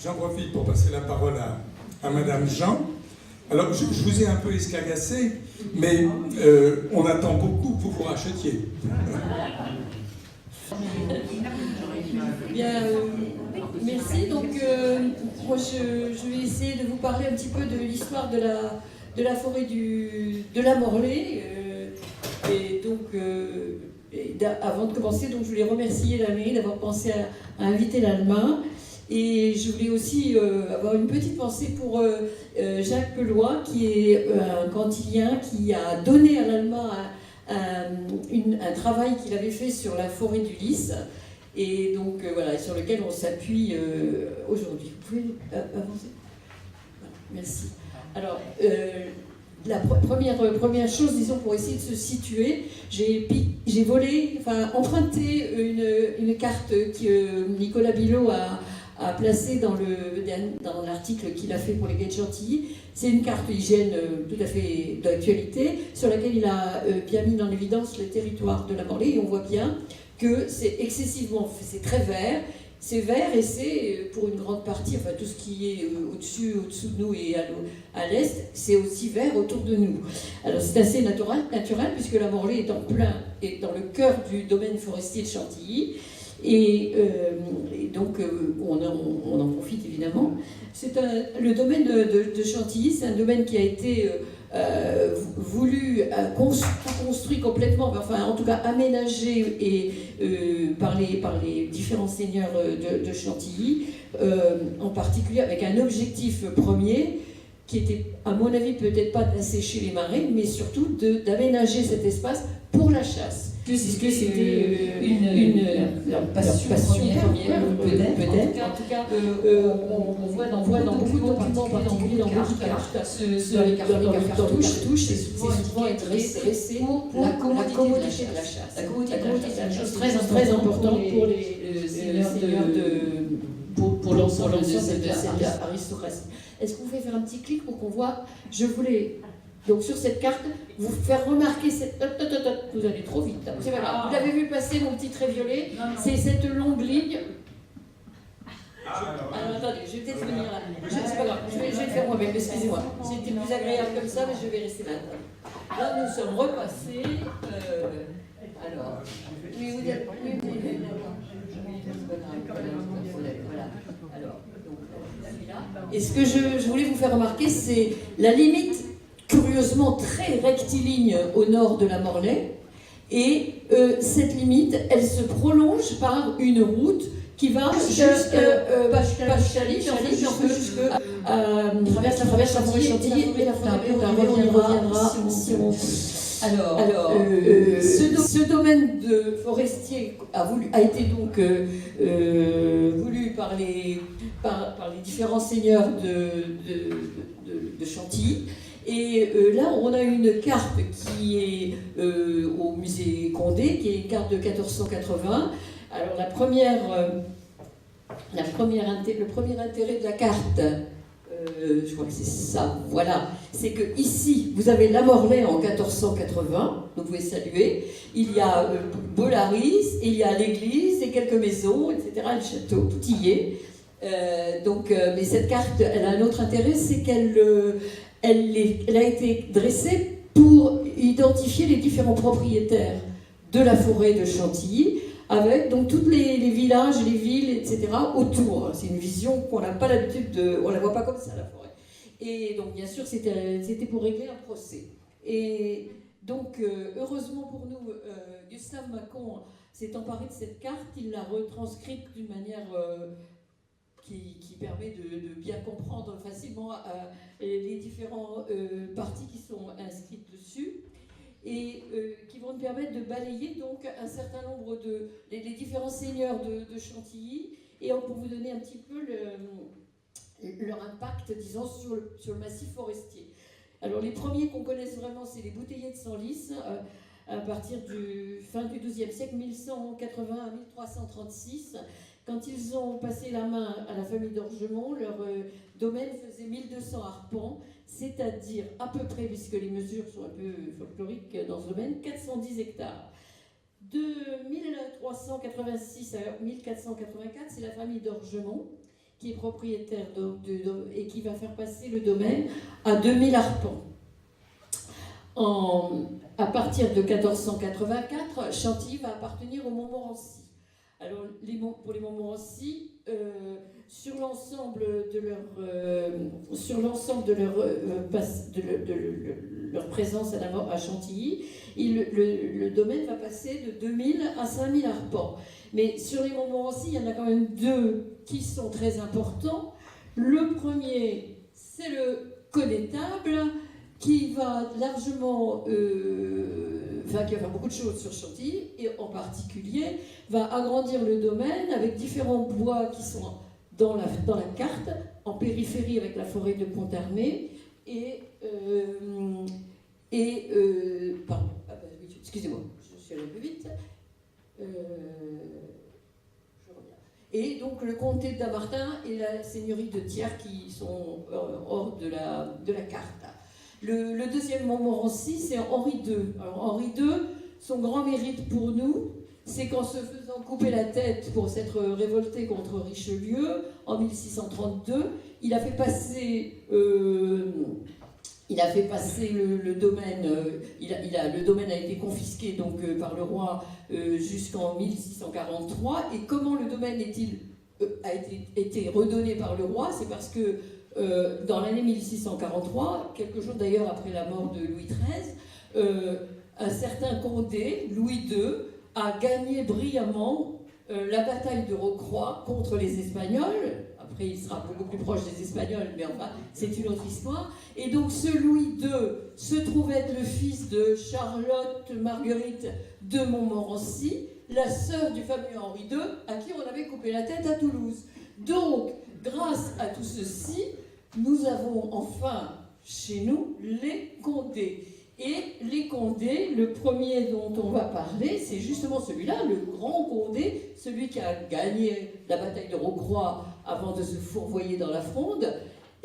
J'en profite pour passer la parole à Madame Jean. Alors, je vous ai un peu escagassé, mais on attend beaucoup pour que vous rachetiez. Bien, merci. Donc, moi, je vais essayer de vous parler un petit peu de l'histoire de la forêt de la Morlaix. Et donc, avant de commencer, donc, je voulais remercier la mairie d'avoir pensé à inviter l'Alma. Et je voulais aussi avoir une petite pensée pour Jacques Pelois, qui est un cantilien qui a donné à l'Alma un travail qu'il avait fait sur la forêt du Lys, et donc voilà, sur lequel on s'appuie aujourd'hui. Vous pouvez avancer ? Voilà, merci. Alors, la première chose, disons, pour essayer de se situer, j'ai emprunté une carte que Nicolas Bilot a placé dans l'article qu'il a fait pour les Quais de Chantilly. C'est une carte hygiène tout à fait d'actualité, sur laquelle il a bien mis en évidence le territoire de la Morlaix, et on voit bien que c'est c'est très vert. C'est vert, et c'est pour une grande partie, enfin tout ce qui est au-dessous de nous et à l'est, c'est aussi vert autour de nous. Alors c'est assez naturel puisque la Morlaix est dans le cœur du domaine forestier de Chantilly. Et donc, on en profite évidemment. Le domaine de Chantilly, c'est un domaine qui a été voulu, construit complètement, enfin en tout cas aménagé par les différents seigneurs de Chantilly, en particulier avec un objectif premier qui était, à mon avis, peut-être pas d'assécher les marais, mais surtout d'aménager cet espace pour la chasse. Puisque c'était leur passion première, peut-être. En tout cas, on voit dans beaucoup de documents, en particulier dans beaucoup de cartes, dans les cartouches, c'est souvent dressé pour la commodité de la chasse. La commodité c'est une chose très importante pour les seigneurs pour l'ensemble de cette aristocratie. Est-ce que vous pouvez faire un petit clic pour qu'on voit? Je voulais... Donc sur cette carte, vous faire remarquer cette... Vous allez trop vite. C'est pas grave. Vous l'avez vu passer, mon petit trait violet. C'est cette longue ligne. Alors attendez, je vais peut-être venir là. C'est pas grave, je vais le faire moi-même, excusez-moi. C'était plus agréable comme ça, mais je vais rester là. Là, nous sommes repassés. Alors... Oui, vous êtes... Voilà. Alors, et ce que je voulais vous faire remarquer, c'est la limite curieusement très rectiligne au nord de la Morlaix, et cette limite, elle se prolonge par une route qui va jusqu'à Chaly, traverse la forêt Chantilly et la forêt d'Armée, on y reviendra si on... Alors, ce domaine de forestier a été donc voulu par les différents seigneurs de Chantilly. Et là, on a une carte qui est au musée Condé, qui est une carte de 1480. Alors, le premier intérêt de la carte, je crois que c'est ça, voilà, c'est que ici, vous avez la Morlaix en 1480, donc vous pouvez saluer. Il y a Bellaris, il y a l'église et quelques maisons, etc., le château, tout y est. Mais cette carte, elle a un autre intérêt, c'est elle a été dressée pour identifier les différents propriétaires de la forêt de Chantilly, avec donc tous les villages, les villes, etc. autour. C'est une vision qu'on n'a pas l'habitude on ne la voit pas comme ça, la forêt. Et donc bien sûr, c'était pour régler un procès. Et donc heureusement pour nous, Gustave Macon s'est emparé de cette carte, il l'a retranscrite d'une manière... qui permet de bien comprendre facilement les différents parties qui sont inscrites dessus, et qui vont nous permettre de balayer donc un certain nombre les différents seigneurs de Chantilly, et pour vous donner un petit peu leur impact, disons, sur le massif forestier. Alors les premiers qu'on connaisse vraiment, c'est les bouteillers de Senlis, à partir du fin du XIIe siècle, 1180 à 1336. Quand ils ont passé la main à la famille d'Orgemont, leur domaine faisait 1200 arpents, c'est-à-dire à peu près, puisque les mesures sont un peu folkloriques dans ce domaine, 410 hectares. De 1386 à 1484, c'est la famille d'Orgemont qui est propriétaire et qui va faire passer le domaine à 2000 arpents. À partir de 1484, Chantilly va appartenir aux Montmorency. Alors, pour les Montmorency, sur l'ensemble de leur présence à Chantilly, le domaine va passer de 2000 à 5000 arpents. Mais sur les Montmorency, il y en a quand même deux qui sont très importants. Le premier, c'est le connétable, qui va largement, qui va faire beaucoup de choses sur Chantilly, et en particulier va agrandir le domaine avec différents bois qui sont dans la carte, en périphérie avec la forêt de Pontarmé, pardon, excusez-moi, je suis allée un peu vite. Je reviens. Et donc le comté de Dammartin et la seigneurie de Thiers qui sont hors de la carte. Le deuxième Montmorency, c'est Henri II. Alors Henri II, son grand mérite pour nous, c'est qu'en se faisant couper la tête pour s'être révolté contre Richelieu en 1632, il a fait passer le domaine. Le domaine a été confisqué donc par le roi jusqu'en 1643. Et comment le domaine a été redonné par le roi? C'est parce que dans l'année 1643, quelques jours d'ailleurs après la mort de Louis XIII, un certain Condé, Louis II, a gagné brillamment la bataille de Rocroi contre les Espagnols. Après, il sera beaucoup plus proche des Espagnols, mais enfin, c'est une autre histoire. Et donc, ce Louis II se trouve être le fils de Charlotte Marguerite de Montmorency, la sœur du fameux Henri II, à qui on avait coupé la tête à Toulouse. Donc, grâce à tout ceci, nous avons enfin chez nous les Condés. Et les Condés, le premier dont on va parler, c'est justement celui-là, le grand Condé, celui qui a gagné la bataille de Rocroi avant de se fourvoyer dans la Fronde.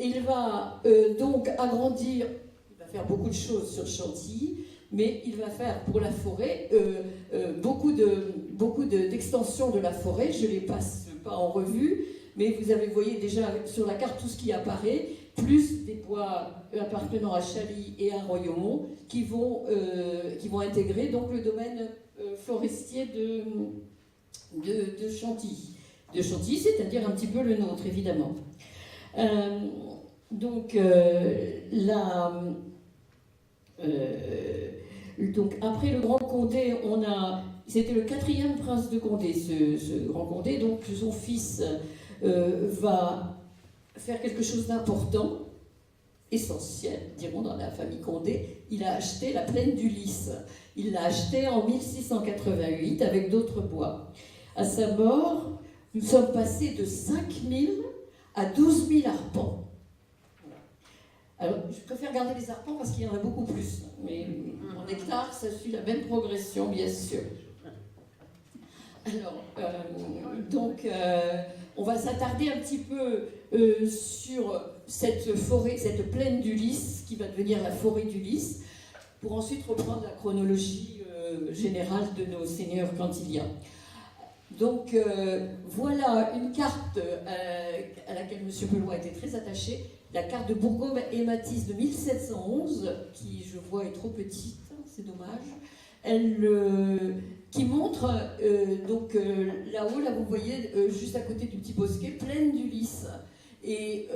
Il va donc agrandir, il va faire beaucoup de choses sur Chantilly, mais il va faire pour la forêt beaucoup d'extensions de la forêt. Je ne les passe pas en revue, mais vous voyez déjà sur la carte tout ce qui apparaît, plus des bois appartenant à Chaly et à Royaumont qui vont intégrer donc le domaine forestier de Chantilly. De Chantilly, c'est-à-dire un petit peu le nôtre, évidemment. Donc après le Grand Condé, c'était le 4e prince de Condé, ce Grand Condé, donc son fils va faire quelque chose d'important, essentiel, dirons, dans la famille Condé. Il a acheté la plaine du Lys. Il l'a acheté en 1688 avec d'autres bois. À sa mort, nous sommes passés de 5000 à 12 000 arpents. Alors, je préfère garder les arpents parce qu'il y en a beaucoup plus. Mais en hectares, ça suit la même progression, bien sûr. Alors, on va s'attarder un petit peu sur cette forêt, cette plaine du Lys, qui va devenir la forêt du Lys, pour ensuite reprendre la chronologie générale de nos seigneurs cantiliens. Donc, voilà une carte à laquelle M. Pelois était très attaché, la carte de Bourgogne et Matisse de 1711, qui, je vois, est trop petite, c'est dommage. Qui montre, là-haut, là vous voyez, juste à côté du petit bosquet, plaine du Lys. Et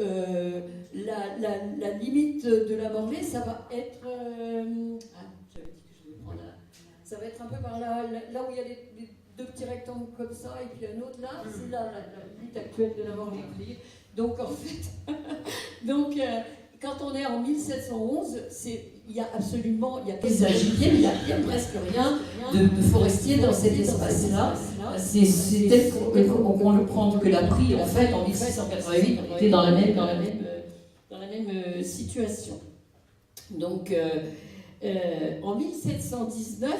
la limite de la Morlaix, ça va être... j'avais dit que je devais prendre ça va être un peu par là où il y a les deux petits rectangles comme ça, et puis un autre là, c'est là la limite actuelle de la Morlaix. Donc en fait, quand on est en 1711, il y a paysagier, il n'y a presque rien de forestier dans cet espace-là. C'est tel qu'on le prend que l'a pris en fait en 1688, on était dans la même situation. Donc en 1719,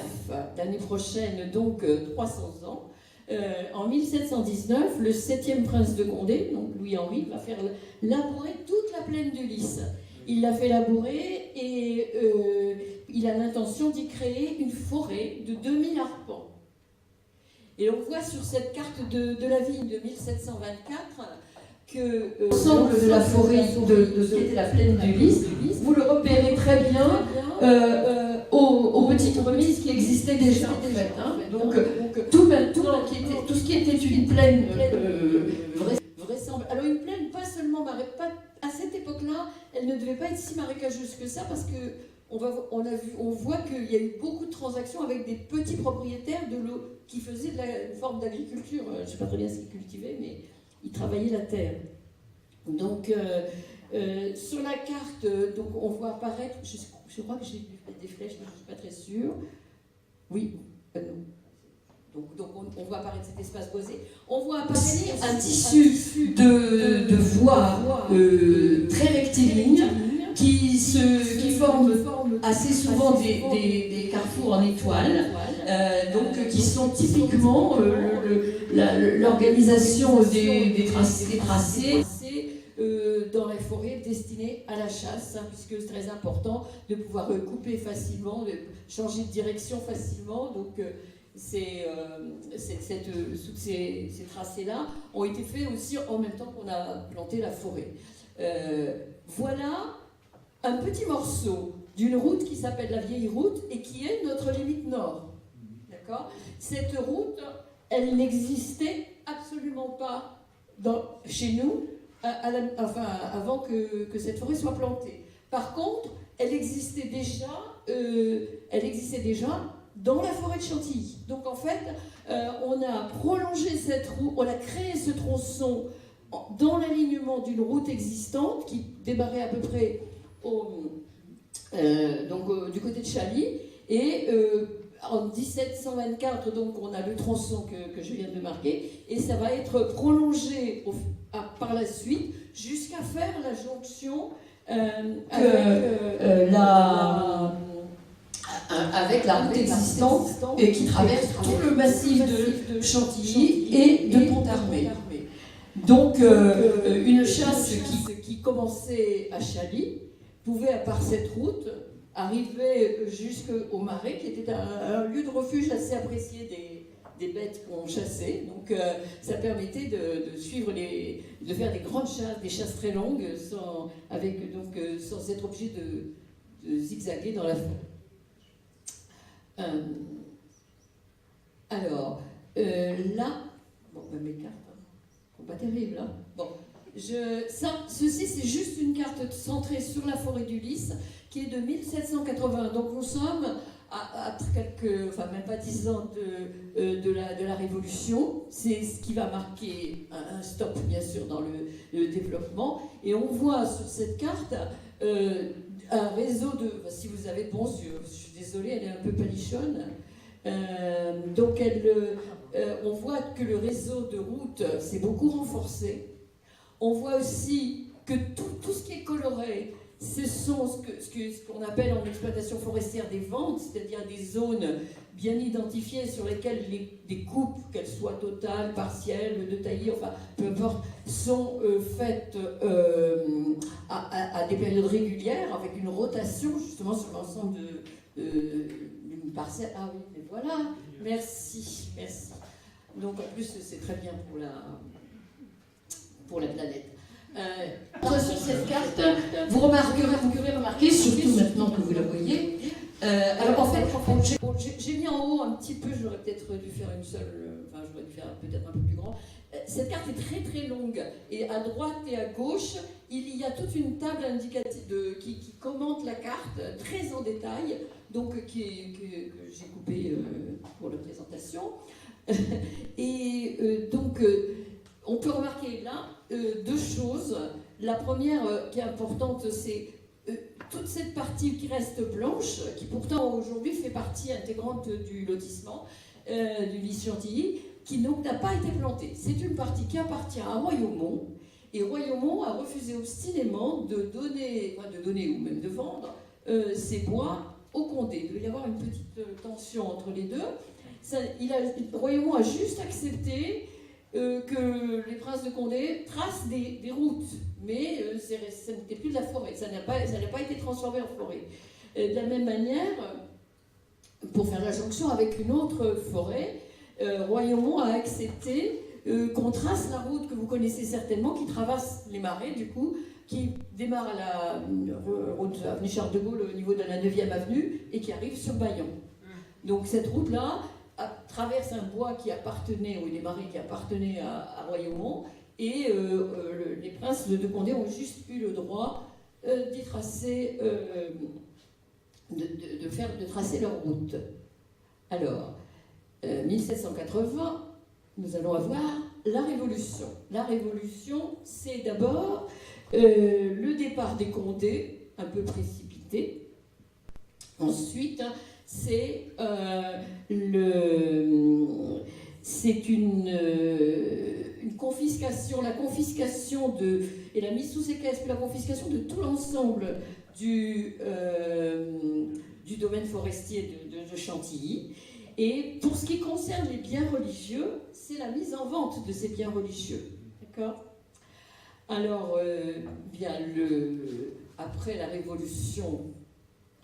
l'année prochaine, donc 300 ans, en 1719, le 7e prince de Condé, donc Louis-Henri, va faire labourer toute la plaine du Lys. Il l'a fait labourer et il a l'intention d'y créer une forêt de 2000 arpents. Et on voit sur cette carte de la vigne de 1724 que l'ensemble de la forêt de ce qui était la plaine du Lys, vous le repérez très bien aux petites remises qui existaient déjà en fait. Donc tout ce qui était une plaine vraisemblable. Alors une plaine, pas seulement à cette époque-là, elle ne devait pas être si marécageuse que ça parce que on voit qu'il y a eu beaucoup de transactions avec des petits propriétaires de l'eau qui faisaient une forme d'agriculture. Je ne sais pas très bien ce qu'ils cultivaient, mais ils travaillaient la terre. Donc, sur la carte, donc, on voit apparaître, je crois que j'ai vu des flèches, mais je ne suis pas très sûre. Oui, non. Donc on voit apparaître cet espace boisé. On voit apparaître un tissu de voies très rectilignes qui forment assez souvent des carrefours en étoile, donc qui sont typiquement l'organisation des tracés dans les forêts destinées à la chasse, puisque c'est très important de pouvoir couper facilement, de changer de direction facilement. Donc toutes ces tracés-là ont été faits aussi en même temps qu'on a planté la forêt. Voilà un petit morceau d'une route qui s'appelle la vieille route et qui est notre limite nord. D'accord ? Cette route, elle n'existait absolument pas chez nous avant que cette forêt soit plantée. Par contre, elle existait déjà dans la forêt de Chantilly. Donc en fait, on a prolongé cette route, on a créé ce tronçon dans l'alignement d'une route existante qui démarrait à peu près du côté de Chaly, et en 1724, donc on a le tronçon que je viens de marquer, et ça va être prolongé par la suite jusqu'à faire la jonction avec la route existante et qui traverse tout le massif de Chantilly et de Pontarmé. Donc une chasse qui commençait à Chaly pouvait, par cette route, arriver jusqu'au Marais, qui était un lieu de refuge assez apprécié des bêtes qu'on chassait. Donc ça permettait de suivre de faire des grandes chasses, des chasses très longues, sans être obligé de zigzaguer dans la forêt. Alors, là, mes cartes sont pas terribles, hein. Bon, ceci c'est juste une carte centrée sur la forêt du Lys, qui est de 1780. Donc nous sommes à même pas 10 ans de la Révolution. C'est ce qui va marquer un stop, bien sûr, dans le développement. Et on voit sur cette carte un réseau si vous avez de bons yeux, je suis désolée, elle est un peu palichonne. Donc on voit que le réseau de routes s'est beaucoup renforcé. On voit aussi que tout ce qui est coloré, ce sont ce qu'on appelle en exploitation forestière des ventes, c'est-à-dire des zones bien identifiées sur lesquelles des coupes, qu'elles soient totales, partielles, de taillis, enfin peu importe, sont faites à des périodes régulières, avec une rotation justement sur l'ensemble d'une parcelle. Ah oui, mais voilà, merci. Donc en plus c'est très bien pour la planète. Sur cette carte, vous remarquerez, surtout maintenant que vous la voyez. Alors en fait, j'ai mis en haut un petit peu, j'aurais peut-être dû faire une seule, j'aurais dû faire peut-être un peu plus grand. Cette carte est très très longue, et à droite et à gauche, il y a toute une table indicative qui commente la carte très en détail, donc que j'ai coupée pour la présentation. Et donc, on peut remarquer là deux choses. La première qui est importante, c'est toute cette partie qui reste blanche, qui pourtant aujourd'hui fait partie intégrante du lotissement du Lys-Chantilly, qui donc n'a pas été plantée. C'est une partie qui appartient à Royaumont, et Royaumont a refusé obstinément de donner ou même de vendre ces bois au Condé. Il devait y avoir une petite tension entre les deux. Royaumont a juste accepté que les princes de Condé tracent des routes, mais ça n'était plus de la forêt, ça n'a pas été transformé en forêt. De la même manière, pour faire la jonction avec une autre forêt, Royaumont a accepté qu'on trace la route que vous connaissez certainement, qui traverse les marais, du coup, qui démarre à la route avenue Charles de Gaulle au niveau de la 9e avenue et qui arrive sur Bayonne. Donc cette route-là traverse un bois qui appartenait, ou des marais qui appartenaient à Royaumont, et les princes de Condé ont juste eu le droit d'y tracer, de tracer leur route. Alors, 1780, nous allons avoir la Révolution. La Révolution, c'est d'abord le départ des Condés, un peu précipité. Ensuite, c'est une confiscation, la confiscation et la mise sous séquestre, la confiscation de tout l'ensemble du domaine forestier de Chantilly. Et pour ce qui concerne les biens religieux, c'est la mise en vente de ces biens religieux. D'accord ? Alors, après la Révolution,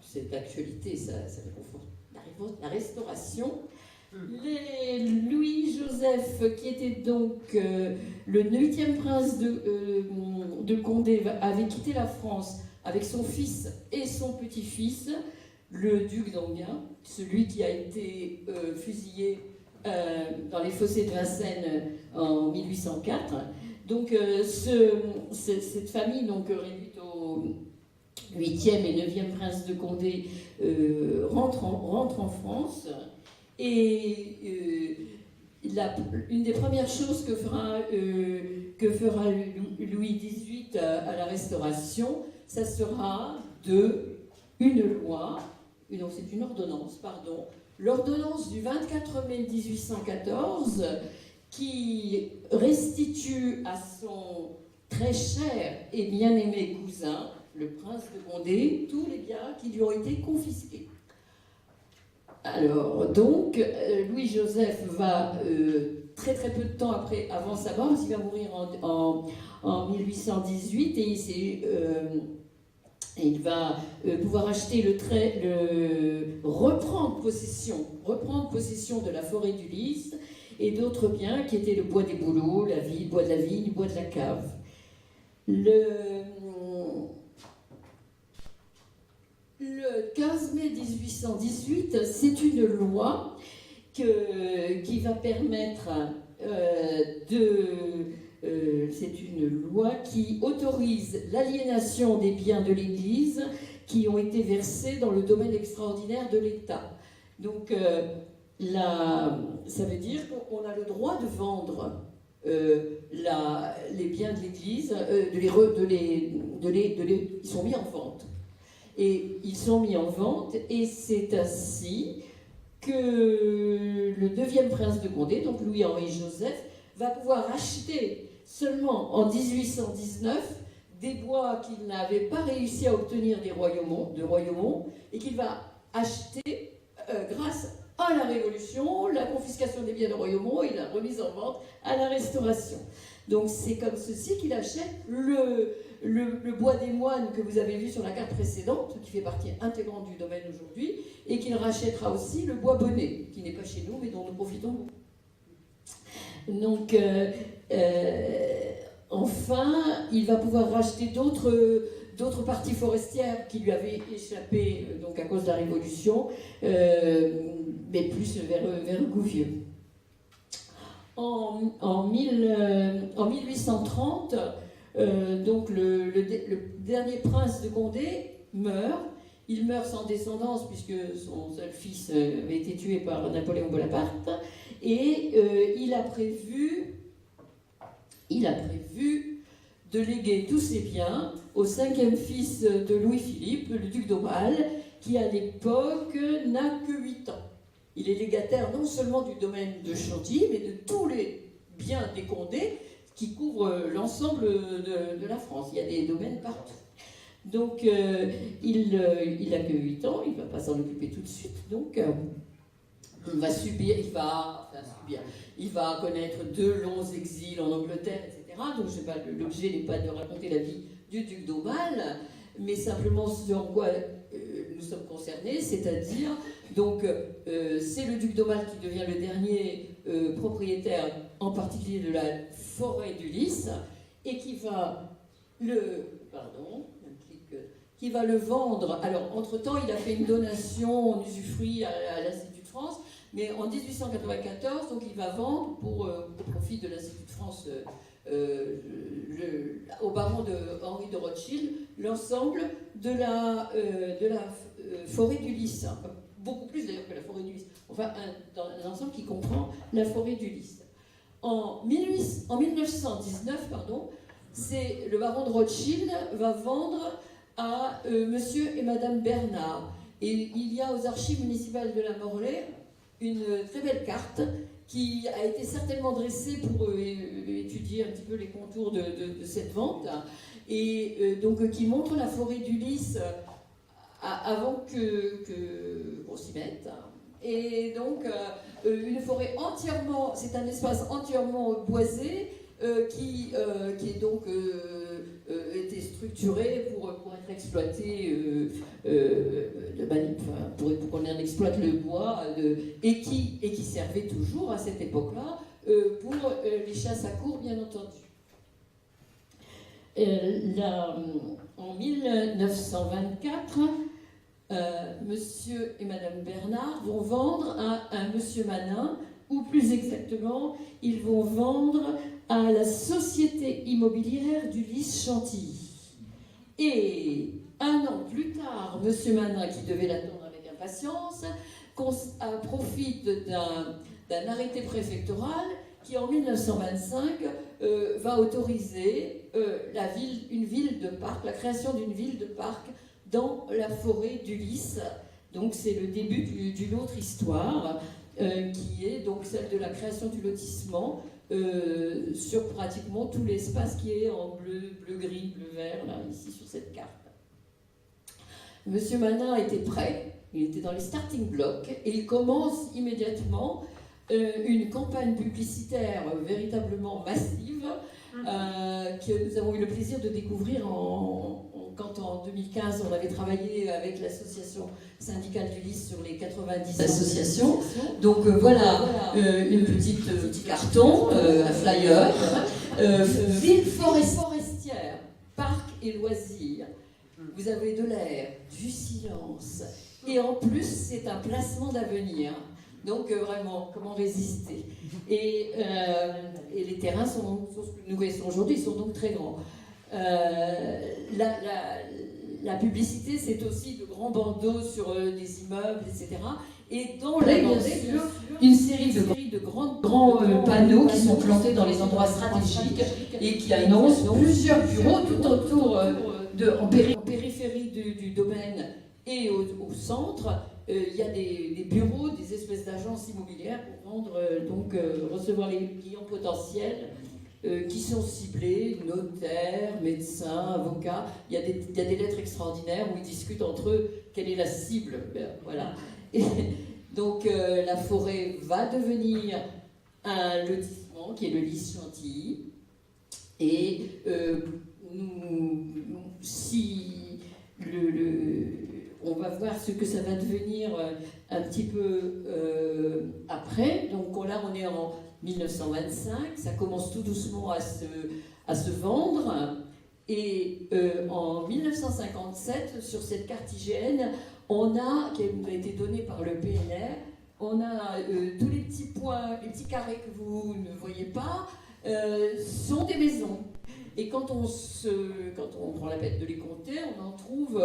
cette actualité, ça la Restauration, Louis-Joseph, qui était donc le 8e prince de Condé, avait quitté la France avec son fils et son petit-fils, le duc d'Enghien, celui qui a été fusillé dans les fossés de Vincennes en 1804. Donc cette famille, donc, réduite au 8e et 9e prince de Condé, rentre en France. Et une des premières choses que fera Louis XVIII à la Restauration, ça sera une loi, donc c'est une ordonnance, pardon, l'ordonnance du 24 mai 1814, qui restitue à son très cher et bien-aimé cousin, le prince de Condé, tous les biens qui lui ont été confisqués. Alors, donc, Louis-Joseph va, très très peu de temps avant sa mort, il va mourir en 1818, et il va pouvoir acheter reprendre possession de la forêt du Lys et d'autres biens qui étaient le bois des bouleaux, le bois de la vigne, le bois de la cave. Le 15 mai 1818, c'est une loi qui va permettre c'est une loi qui autorise l'aliénation des biens de l'Église qui ont été versés dans le domaine extraordinaire de l'État. Donc, ça veut dire qu'on a le droit de vendre les biens de l'Église, ils sont mis en vente. Et ils sont mis en vente, et c'est ainsi que le 9e prince de Condé, donc Louis-Henri Joseph, va pouvoir acheter seulement en 1819 des bois qu'il n'avait pas réussi à obtenir de Royaumont, et qu'il va acheter grâce à la Révolution, la confiscation des biens de Royaumont et la remise en vente à la Restauration. Donc c'est comme ceci qu'il achète le bois des moines que vous avez vu sur la carte précédente, qui fait partie intégrante du domaine aujourd'hui, et qu'il rachètera aussi le bois bonnet, qui n'est pas chez nous, mais dont nous profitons beaucoup. Donc, enfin, il va pouvoir racheter d'autres parties forestières qui lui avaient échappé donc à cause de la Révolution, mais plus vers Gouvieux. En 1830, donc le dernier prince de Condé meurt. Il meurt sans descendance puisque son seul fils avait été tué par Napoléon Bonaparte, et il a prévu de léguer tous ses biens au 5e fils de Louis-Philippe, le duc d'Aumale, qui à l'époque n'a que 8 ans. Il est légataire non seulement du domaine de Chantilly, mais de tous les biens des Condés qui couvrent l'ensemble de la France. Il y a des domaines partout. Donc, il n'a que 8 ans, il ne va pas s'en occuper tout de suite. Donc, il va connaître 2 longs exils en Angleterre, etc. Donc, l'objet n'est pas de raconter la vie du duc d'Aumale, mais simplement ce en quoi nous sommes concernés, c'est-à-dire, donc, c'est le duc d'Aumale qui devient le dernier propriétaire en particulier de la forêt du Lys, et qui va qui va le vendre. Alors, entre-temps, il a fait une donation en usufruit à l'Institut de France, mais en 1894, donc il va vendre au profit de l'Institut de France au baron Henri de Rothschild l'ensemble de la forêt du Lys, beaucoup plus d'ailleurs que la forêt du Lys, enfin un ensemble qui comprend la forêt du Lys. En 1919, c'est le baron de Rothschild va vendre à monsieur et madame Bernard. Et il y a aux archives municipales de la Morlaix une très belle carte qui a été certainement dressée pour étudier un petit peu les contours de cette vente, et donc qui montre la forêt du Lys avant qu'on s'y mette. Et donc une forêt entièrement, c'est un espace entièrement boisé qui est donc été structuré pour être exploité pour qu'on en exploite le bois et qui servait toujours à cette époque-là pour les chasses à courre, bien entendu. En 1924, monsieur et madame Bernard vont vendre à un monsieur Manin, ou plus exactement, ils vont vendre à la Société immobilière du Lys Chantilly. Et un an plus tard, monsieur Manin, qui devait l'attendre avec impatience, profite d'un arrêté préfectoral qui, en 1925, va autoriser une ville de parc, la création d'une ville de parc dans la forêt du Lys. Donc c'est le début d'une autre histoire, qui est donc celle de la création du lotissement sur pratiquement tout l'espace qui est en bleu, gris, bleu, vert, là, ici sur cette carte. Monsieur Manin était prêt, il était dans les starting blocks, et il commence immédiatement une campagne publicitaire véritablement massive que nous avons eu le plaisir de découvrir quand en 2015 on avait travaillé avec l'association syndicale du Lys sur les 90 associations. Donc voilà, une petit carton, un flyer, ville forestière, parc et loisirs. Vous avez de l'air, du silence, et en plus c'est un placement d'avenir. Donc vraiment, comment résister? Et les terrains ce que nous connaissons aujourd'hui, sont donc très grands. La publicité, c'est aussi de grands bandeaux sur des immeubles, etc. Et dans la sûr, une série de grands panneaux qui sont plantés dans les endroits stratégiques et qui annoncent plusieurs bureaux tout autour, en périphérie du domaine et au centre. Il y a des bureaux, des espèces d'agences immobilières pour recevoir les clients potentiels qui sont ciblés, notaires, médecins, avocats. Il y a des lettres extraordinaires où ils discutent entre eux quelle est la cible. Voilà. Et donc la forêt va devenir un lotissement qui est le Lys Chantilly. Et on va voir ce que ça va devenir un petit peu après. Donc là, on est en 1925, ça commence tout doucement à se vendre. Et en 1957, sur cette carte IGN, qui nous a été donnée par le PNR, on a tous les petits points, les petits carrés que vous ne voyez pas, sont des maisons. Et quand on prend la peine de les compter, on en trouve...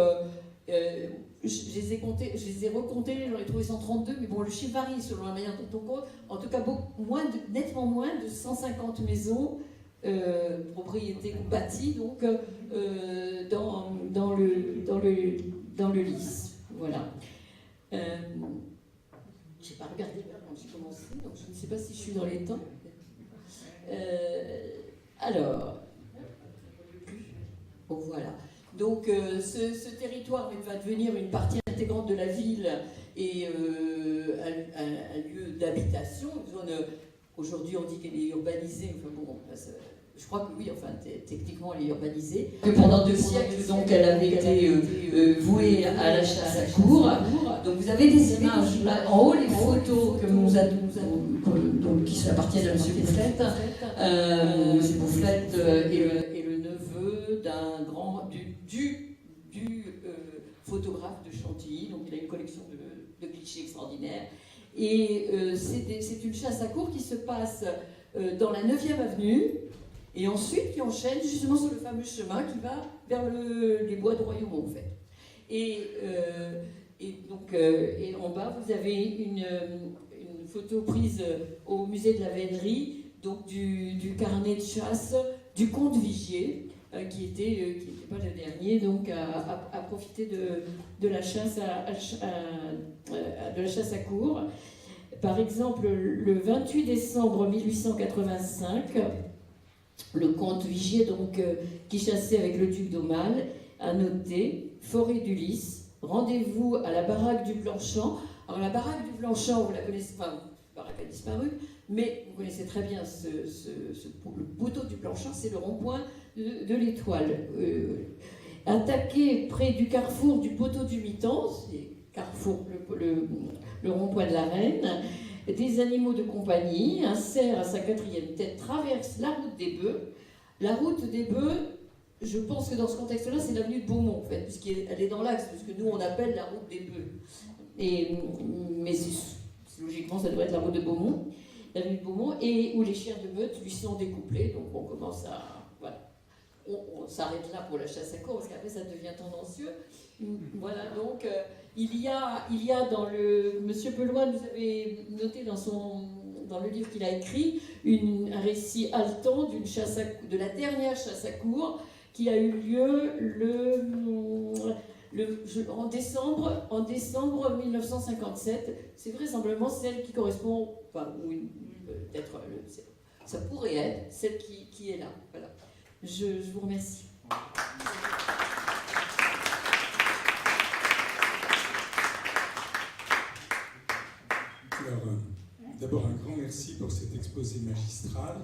je les ai recomptés, j'en ai trouvé 132, mais bon, le chiffre varie selon la manière dont on compte. En tout cas, nettement moins de 150 maisons, propriétés bâties, donc dans le Lys. Voilà. Je n'ai pas regardé quand j'ai commencé, donc je ne sais pas si je suis dans les temps. Bon, voilà. Donc ce territoire va devenir une partie intégrante de la ville et un lieu d'habitation. Aujourd'hui on dit qu'elle est urbanisée, enfin bon, je crois que oui, enfin, techniquement, elle est urbanisée. Que pendant 2 siècles, donc, elle avait été vouée à la chasse à courre. Donc, vous avez des images, là, en haut, les photos que qui appartiennent à M. Boufflette. M. Boufflette est le neveu d'un du photographe de Chantilly. Donc, il a une collection de clichés extraordinaires. Et c'est une chasse à courre qui se passe dans la 9e avenue, et ensuite qui enchaîne justement sur le fameux chemin qui va vers les bois de Royaumont, en fait. Et en bas, vous avez une photo prise au musée de la Vénerie, donc du carnet de chasse du comte Vigier, qui était pas le dernier, donc à profiter de la chasse à courre. Par exemple, le 28 décembre 1885, le comte Vigier, donc, qui chassait avec le duc d'Aumale, a noté « Forêt d'Ulysse, rendez-vous à la baraque du Blanchant ». Alors la baraque du Blanchant, vous la connaissez pas, la baraque a disparu, mais vous connaissez très bien le poteau du Blanchant, c'est le rond-point de l'Étoile. Attaqué près du carrefour du poteau du Mitan, c'est carrefour, le rond-point de la Reine, des animaux de compagnie, un cerf à sa 4e tête traverse la route des Bœufs. La route des Bœufs, je pense que dans ce contexte-là, c'est l'avenue de Beaumont, en fait, puisqu'elle est dans l'axe, puisque nous on appelle la route des Bœufs. Mais logiquement, ça doit être la route de Beaumont, l'avenue de Beaumont, et où les chiens de meute lui sont découplés, donc on commence à... Voilà. On s'arrête là pour la chasse à courre, parce qu'après ça devient tendancieux. Voilà, donc il y a dans Monsieur Pelois nous avait noté dans le livre qu'il a écrit un récit haletant de la dernière chasse à courre qui a eu lieu en décembre 1957. C'est vraisemblablement celle qui correspond, enfin, peut-être, ça pourrait être celle qui est là. Voilà. Je vous remercie. Alors, d'abord un grand merci pour cet exposé magistral.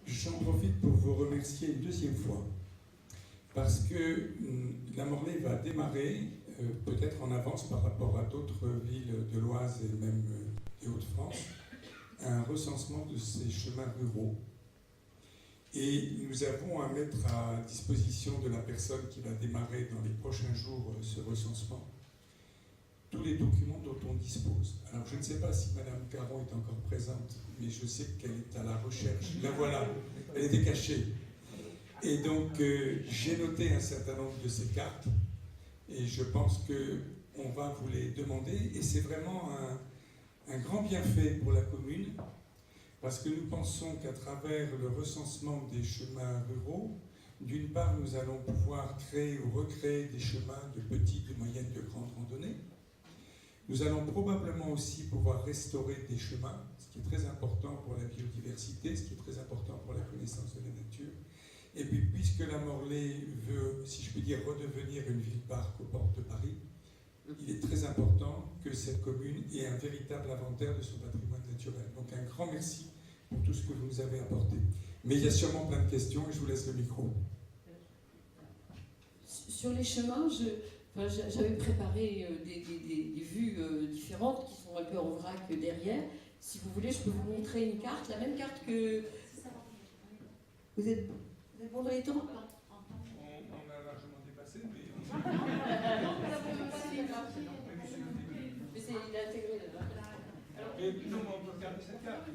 J'en profite pour vous remercier une deuxième fois, parce que la Morlaix va démarrer, peut-être en avance par rapport à d'autres villes de l'Oise et même des Hauts-de-France, un recensement de ces chemins ruraux. Et nous avons à mettre à disposition de la personne qui va démarrer dans les prochains jours ce recensement tous les documents dont on dispose. Alors je ne sais pas si Madame Caron est encore présente, mais je sais qu'elle est à la recherche. La voilà, elle était cachée. Et donc j'ai noté un certain nombre de ces cartes et je pense qu'on va vous les demander, et c'est vraiment un grand bienfait pour la commune, parce que nous pensons qu'à travers le recensement des chemins ruraux, d'une part, nous allons pouvoir créer ou recréer des chemins de petite, de moyenne, de grande randonnée. Nous allons probablement aussi pouvoir restaurer des chemins, ce qui est très important pour la biodiversité, ce qui est très important pour la connaissance de la nature. Et puis, puisque la Morlaix veut, si je puis dire, redevenir une ville-parc aux portes de Paris, il est très important que cette commune ait un véritable inventaire de son patrimoine naturel. Donc un grand merci pour tout ce que vous nous avez apporté. Mais il y a sûrement plein de questions et je vous laisse le micro. Sur les chemins, j'avais préparé des vues différentes qui sont un peu en vrac derrière. Si vous voulez, je peux vous montrer une carte, la même carte que... Vous êtes bon dans les temps ? On a largement dépassé, mais... Mais c'est intégré là-bas. Mais non, on peut regarder cette carte.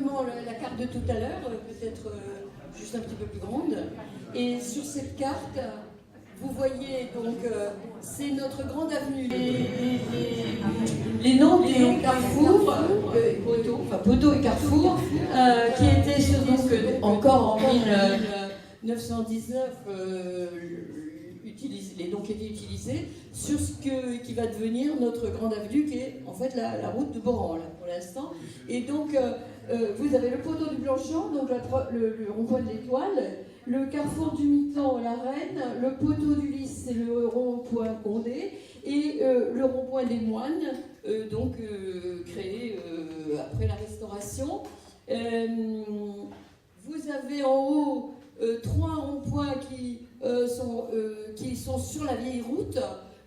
simplement la carte de tout à l'heure, peut-être juste un petit peu plus grande. Et sur cette carte, vous voyez donc, c'est notre grande avenue. Les noms des carrefours, poteaux et carrefours, qui étaient donc encore en 1919 les noms qui étaient utilisés sur ce qui va devenir notre grande avenue, qui est en fait la route de Boran, là, pour l'instant. Et donc, vous avez le poteau du Blanchant, donc le rond-point de l'Étoile, le carrefour du Mitan, la Reine, le poteau du Lys, c'est le rond-point Condé, et le rond-point des Moines, créé après la Restauration. Vous avez en haut 3 ronds-points qui sont sur la vieille route.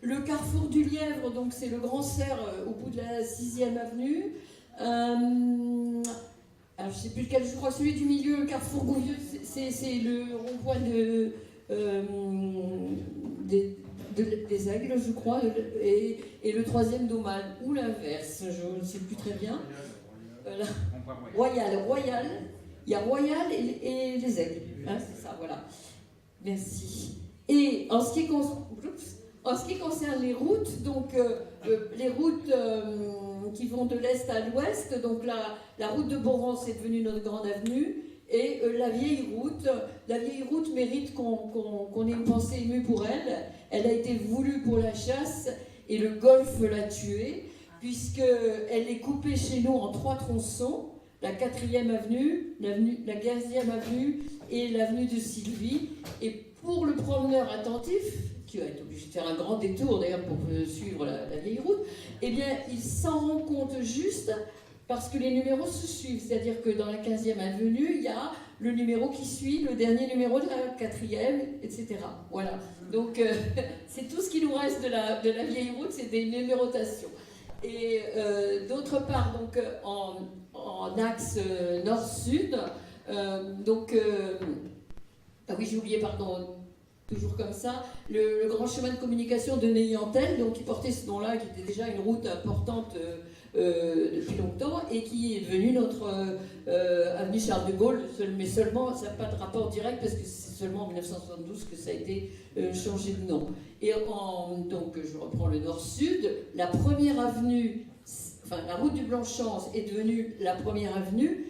Le carrefour du Lièvre, donc c'est le Grand Cerf au bout de la 6e avenue. Alors je ne sais plus lequel, je crois que celui du milieu, le carrefour Gouvieux, c'est le rond-point des Aigles, je crois, et le 3e d'Aumale, ou l'inverse, je ne sais plus très bien. Royal. Il y a Royal et les Aigles, hein, c'est ça, voilà. Merci. Et en ce qui concerne les routes, donc les routes qui vont de l'est à l'ouest, donc la route de Boran, c'est devenu notre grande avenue, et la vieille route mérite qu'on ait une pensée émue pour elle. Elle a été voulue pour la chasse, et le golfe l'a tuée, puisqu'elle est coupée chez nous en 3 tronçons, la 4e avenue, la 15e avenue et l'avenue de Sylvie. Et pour le promeneur attentif, qui va être obligé de faire un grand détour d'ailleurs pour suivre la vieille route, eh bien il s'en rend compte juste parce que les numéros se suivent. C'est-à-dire que dans la 15e avenue, il y a le numéro qui suit le dernier numéro de la 4e, etc. Voilà. Donc c'est tout ce qui nous reste de la vieille route, c'est des numérotations. Et d'autre part, donc en axe nord-sud, ah oui, j'ai oublié, pardon, toujours comme ça, le grand chemin de communication de Neuilly-en-Thelle, donc qui portait ce nom-là, qui était déjà une route importante depuis longtemps, et qui est devenue notre avenue Charles de Gaulle, mais seulement, ça n'a pas de rapport direct, parce que c'est seulement en 1972 que ça a été changé de nom. Et donc, je reprends le nord-sud, la première avenue, la route du Blanchance est devenue la première avenue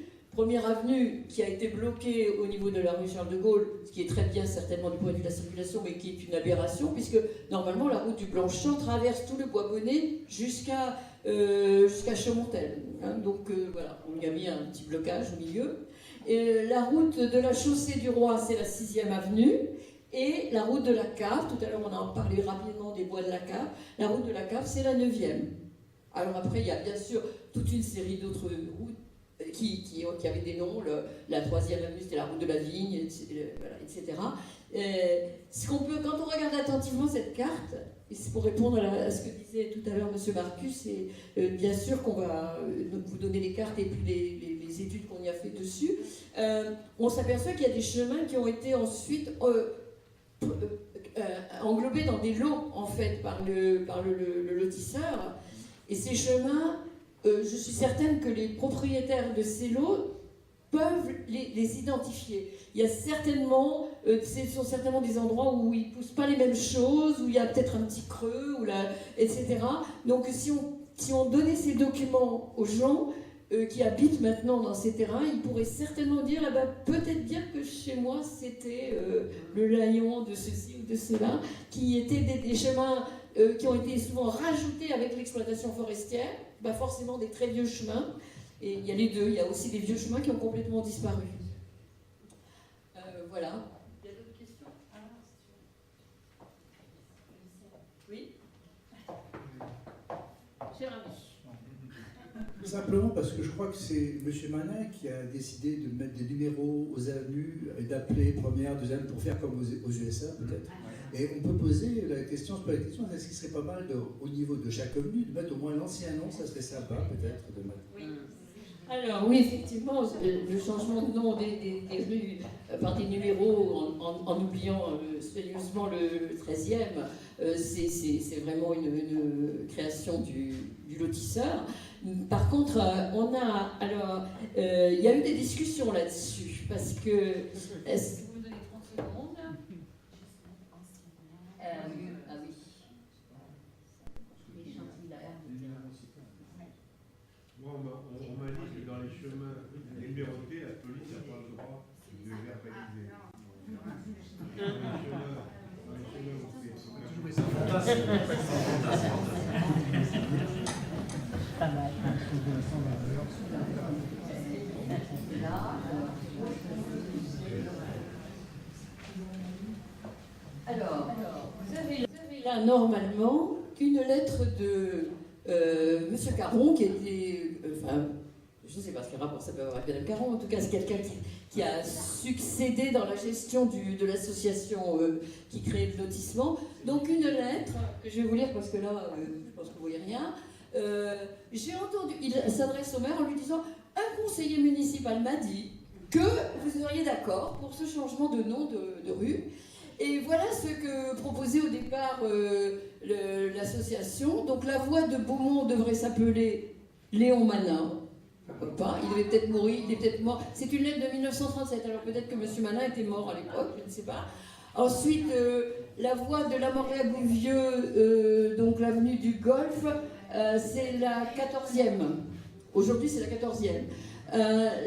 qui a été bloquée au niveau de la rue Charles de Gaulle, ce qui est très bien certainement du point de vue de la circulation, mais qui est une aberration, puisque normalement la route du Blanchant traverse tout le Bois-Bonnet jusqu'à Chaumontel. Hein, donc voilà, on y a mis un petit blocage au milieu. Et la route de la chaussée du Roi, c'est la 6e avenue. Et la route de la Cave, tout à l'heure on a parlé rapidement des bois de la Cave, la route de la Cave, c'est la 9e. Alors après, il y a bien sûr toute une série d'autres routes qui avaient des noms. La 3e avenue, c'était la route de la Vigne, etc. Ce qu'on peut, quand on regarde attentivement cette carte, et c'est pour répondre à ce que disait tout à l'heure M. Marcus, et bien sûr qu'on va vous donner les cartes et puis les études qu'on y a fait dessus, on s'aperçoit qu'il y a des chemins qui ont été ensuite englobés dans des lots, en fait, par le lotisseur. Et ces chemins, je suis certaine que les propriétaires de ces lots peuvent les identifier. Il y a certainement, ce sont certainement des endroits où ils ne poussent pas les mêmes choses, où il y a peut-être un petit creux, etc. Donc si on donnait ces documents aux gens qui habitent maintenant dans ces terrains, ils pourraient certainement dire, peut-être dire que chez moi c'était le Layon de ceci ou de cela, qui étaient des chemins qui ont été souvent rajoutés avec l'exploitation forestière, pas forcément des très vieux chemins. Et il y a les deux, il y a aussi des vieux chemins qui ont complètement disparu. Voilà. Il y a d'autres questions ? Oui ? Cher ami. Simplement parce que je crois que c'est M. Manin qui a décidé de mettre des numéros aux avenues et d'appeler première, deuxième, pour faire comme aux USA peut-être. Et on peut poser la question, c'est pas la question, est-ce qu'il serait pas mal au niveau de chaque avenue de mettre au moins l'ancien nom, ça serait sympa peut-être de mettre. Oui. Alors oui, effectivement, le changement de nom des rues par des numéros en oubliant soigneusement le 13e, c'est vraiment une création du lotisseur. Par contre, il y a eu des discussions là-dessus, parce que... Est-ce que vous me donnez 30 secondes? Ah oui. Moi, on m'a dit que dans les chemins numérotés, la police n'a pas le droit de verbaliser. Dans les chemins Alors, vous avez là normalement une lettre de M. Caron qui était... je ne sais pas quel rapport ça peut avoir avec Mme Caron, en tout cas c'est quelqu'un qui a succédé dans la gestion de l'association qui crée le lotissement. Donc une lettre, que je vais vous lire parce que là, je pense que vous ne voyez rien. J'ai entendu, il s'adresse au maire en lui disant « Un conseiller municipal m'a dit que vous seriez d'accord pour ce changement de nom de rue. » Et voilà ce que proposait au départ l'association. Donc la voie de Beaumont devrait s'appeler Léon Manin. Pourquoi pas? Il devait peut-être mourir, il est peut-être mort. C'est une lettre de 1937, alors peut-être que M. Manin était mort à l'époque, je ne sais pas. Ensuite, la voie de la Morée-à-Gouvieux, donc l'avenue du Golfe, c'est la 14e. Aujourd'hui, c'est la 14e.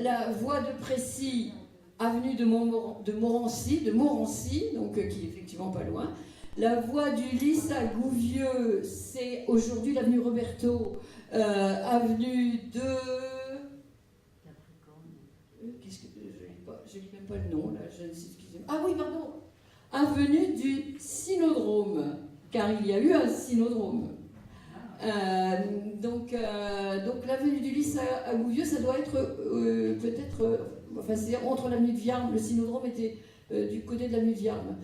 La voie de Précy, avenue de Montmorency, donc qui est effectivement pas loin. La voie du Lys à Gouvieux, c'est aujourd'hui l'avenue Roberto, avenue de... je lis même pas le nom, là, je ne sais, excusez-moi. Ah oui, pardon. Avenue du Cynodrome, car il y a eu un cynodrome. Donc l'avenue du Lys à Gouvieux, ça doit être peut-être... enfin, c'est entre l'avenue de Viarme, le cynodrome était du côté de l'avenue de Viarme.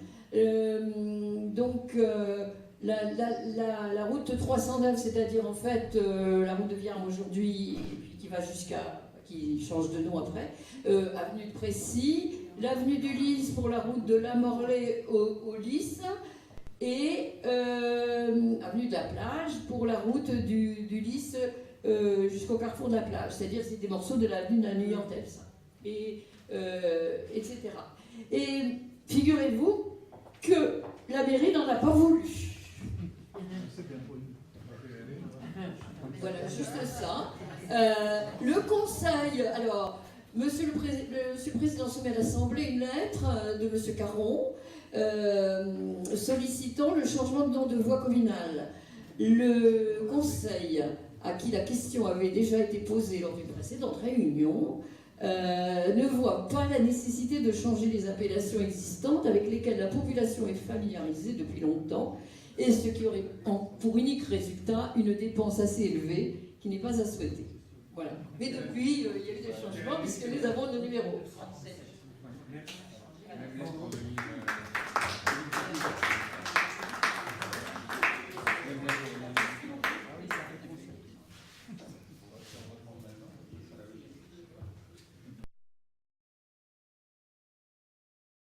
La route 309, c'est-à-dire en fait la route de Viarme aujourd'hui, qui va qui change de nom après, avenue de Précy, l'avenue du Lys pour la route de la Morlaix au Lys, et avenue de la Plage pour la route du Lys jusqu'au carrefour de la Plage, c'est-à-dire c'est des morceaux de l'avenue de la New-Yorkaise, et etc. Et figurez-vous que la mairie n'en a pas voulu. Voilà, juste ça. Le conseil, alors, Monsieur le Président soumet à l'Assemblée une lettre de M. Caron sollicitant le changement de nom de voie communale. Le conseil, à qui la question avait déjà été posée lors d'une précédente réunion, ne voit pas la nécessité de changer les appellations existantes avec lesquelles la population est familiarisée depuis longtemps, et ce qui aurait pour unique résultat une dépense assez élevée qui n'est pas à souhaiter. Voilà. Mais depuis, il y a eu des changements puisque nous avons nos numéros.